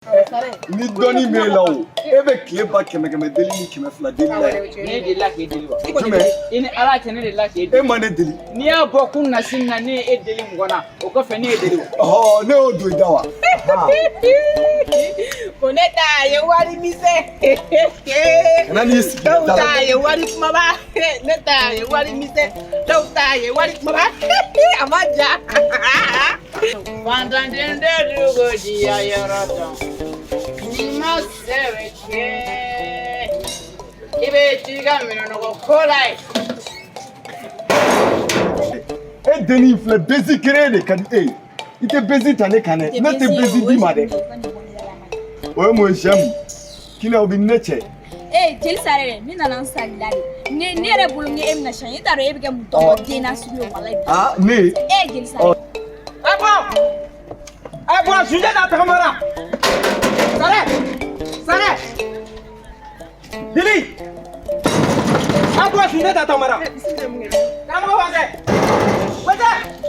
Ni dɔnni b'e la o e bɛ tile ba kɛmɛ deli ni 200 deli la ye. Ne de la k'e deli wa? Jumɛn? I ni Ala cɛ ne de la k'e deli. E ma ne deli. N'i y'a bɔ kun na sini na ne ye e deli mɔgɔ na o kɔfɛ ne ye deli wa? Ɔhɔ ne y'o don i da wa? Ko ne ta ye wari misɛn. Kana n'i sigi Dɔw ta ye wari kumaba. Ne ta ye wari misɛn. Dɔw ta ye wari kumaba. A ma ja. Fantanden de dugu diya yɔrɔ dɔn. N'i ma sɛbɛn kɛ i bɛ t'i ka minɛnɔgɔ ko la ye. E denni filɛ besi kere de ka di e ye. I tɛ besi ta ne kan dɛ. Ne tɛ besi d'i ma dɛ. O ye mun ye sɛmu? Kiliyanw bɛ ne cɛ. Jeli Sare dɛ ne nana n salila de. Ne yɛrɛ bolo n ye e bɛna siɲɛ. E t'a dɔn e bɛ kɛ mun tɔgɔ den na sugu ye walayi. Ah ne. Jeli Sare. Bon, sujet da tagamara. Sare. Dili. Sujet da tagamara. Kamu wa